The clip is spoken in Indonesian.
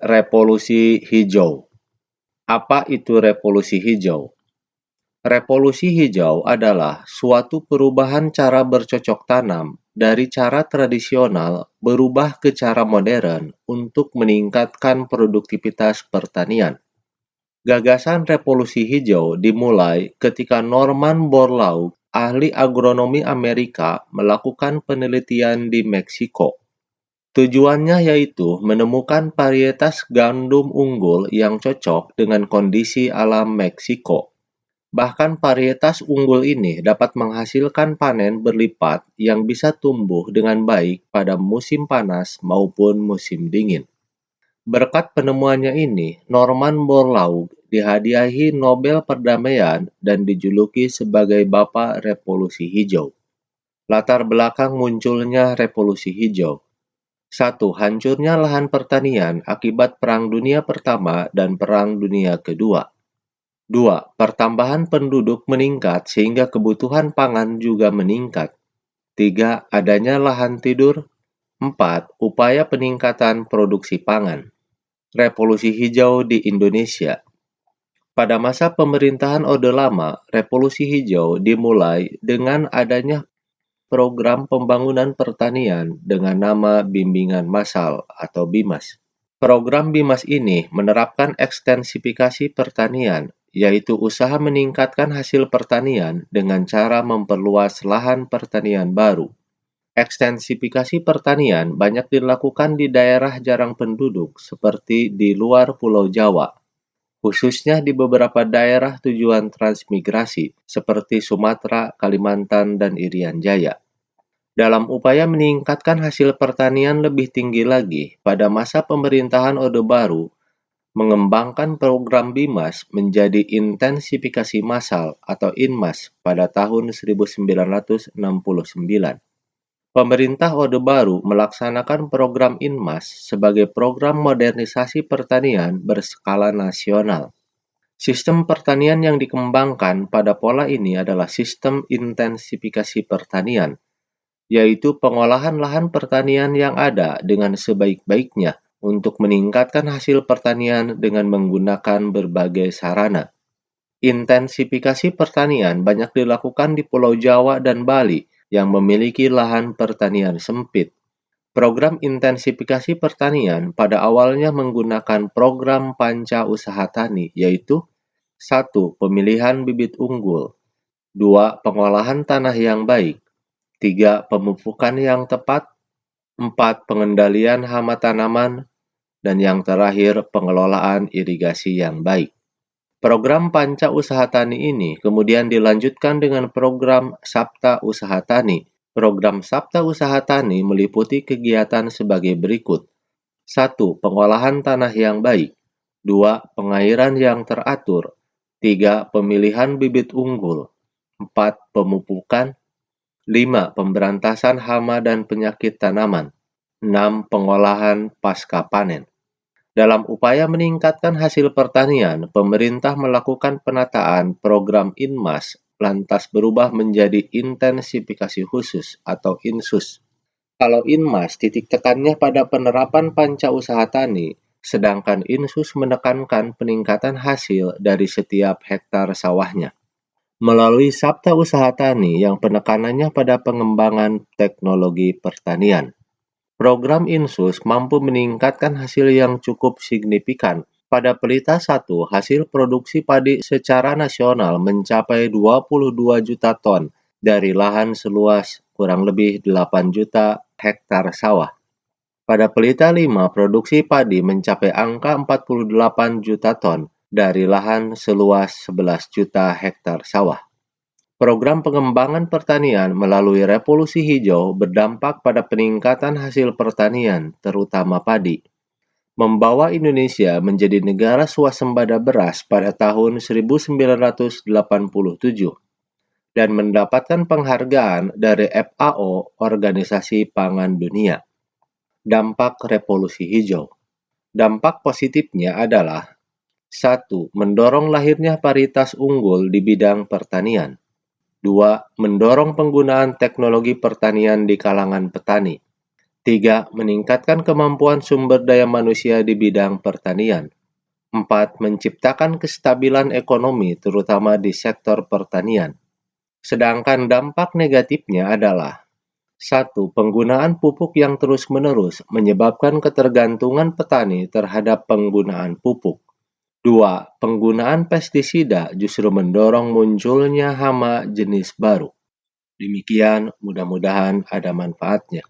Revolusi hijau. Apa itu revolusi hijau? Revolusi hijau adalah suatu perubahan cara bercocok tanam dari cara tradisional berubah ke cara modern untuk meningkatkan produktivitas pertanian. Gagasan revolusi hijau dimulai ketika Norman Borlaug, ahli agronomi Amerika, melakukan penelitian di Meksiko. Tujuannya yaitu menemukan varietas gandum unggul yang cocok dengan kondisi alam Meksiko. Bahkan varietas unggul ini dapat menghasilkan panen berlipat yang bisa tumbuh dengan baik pada musim panas maupun musim dingin. Berkat penemuannya ini, Norman Borlaug dihadiahi Nobel Perdamaian dan dijuluki sebagai Bapak Revolusi Hijau. Latar belakang munculnya Revolusi Hijau. 1. Hancurnya lahan pertanian akibat Perang Dunia Pertama dan Perang Dunia Kedua. 2. Pertambahan penduduk meningkat sehingga kebutuhan pangan juga meningkat. 3. Adanya lahan tidur. 4. Upaya peningkatan produksi pangan. Revolusi hijau di Indonesia. Pada masa pemerintahan Orde Lama, revolusi hijau dimulai dengan adanya program pembangunan pertanian dengan nama Bimbingan Massal atau BIMAS. Program BIMAS ini menerapkan ekstensifikasi pertanian, yaitu usaha meningkatkan hasil pertanian dengan cara memperluas lahan pertanian baru. Ekstensifikasi pertanian banyak dilakukan di daerah jarang penduduk seperti di luar Pulau Jawa, khususnya di beberapa daerah tujuan transmigrasi seperti Sumatera, Kalimantan, dan Irian Jaya. Dalam upaya meningkatkan hasil pertanian lebih tinggi lagi, pada masa pemerintahan Orde Baru, mengembangkan program BIMAS menjadi intensifikasi massal atau INMAS pada tahun 1969. Pemerintah Orde Baru melaksanakan program INMAS sebagai program modernisasi pertanian berskala nasional. Sistem pertanian yang dikembangkan pada pola ini adalah sistem intensifikasi pertanian, yaitu pengolahan lahan pertanian yang ada dengan sebaik-baiknya untuk meningkatkan hasil pertanian dengan menggunakan berbagai sarana. Intensifikasi pertanian banyak dilakukan di Pulau Jawa dan Bali yang memiliki lahan pertanian sempit. Program intensifikasi pertanian pada awalnya menggunakan program Panca Usaha Tani, yaitu 1. Pemilihan bibit unggul. 2. Pengolahan tanah yang baik. 3. Pemupukan yang tepat. 4. Pengendalian hama tanaman. Dan yang terakhir, pengelolaan irigasi yang baik. Program Panca Usaha Tani ini kemudian dilanjutkan dengan program Sabta Usaha Tani. Program Sabta Usaha Tani meliputi kegiatan sebagai berikut. 1. Pengolahan tanah yang baik. 2. Pengairan yang teratur. 3. Pemilihan bibit unggul. 4. Pemupukan. 5. Pemberantasan hama dan penyakit tanaman. 6. Pengolahan pasca panen. Dalam upaya meningkatkan hasil pertanian, pemerintah melakukan penataan program INMAS lantas berubah menjadi intensifikasi khusus atau INSUS. Kalau INMAS titik tekannya pada penerapan panca usaha tani, sedangkan INSUS menekankan peningkatan hasil dari setiap hektar sawahnya. Melalui Sabta Usaha Tani yang penekanannya pada pengembangan teknologi pertanian. Program INSUS mampu meningkatkan hasil yang cukup signifikan. Pada Pelita 1, hasil produksi padi secara nasional mencapai 22 juta ton dari lahan seluas kurang lebih 8 juta hektar sawah. Pada Pelita 5, produksi padi mencapai angka 48 juta ton dari lahan seluas 11 juta hektar sawah. Program pengembangan pertanian melalui revolusi hijau berdampak pada peningkatan hasil pertanian, terutama padi, membawa Indonesia menjadi negara swasembada beras pada tahun 1987 dan mendapatkan penghargaan dari FAO, Organisasi Pangan Dunia. Dampak revolusi hijau. Dampak positifnya adalah 1. Mendorong lahirnya varietas unggul di bidang pertanian. 2. Mendorong penggunaan teknologi pertanian di kalangan petani. 3. Meningkatkan kemampuan sumber daya manusia di bidang pertanian. 4. Menciptakan kestabilan ekonomi terutama di sektor pertanian. Sedangkan dampak negatifnya adalah: 1. Penggunaan pupuk yang terus-menerus menyebabkan ketergantungan petani terhadap penggunaan pupuk. 2. Penggunaan pestisida justru mendorong munculnya hama jenis baru. Demikian, mudah-mudahan ada manfaatnya.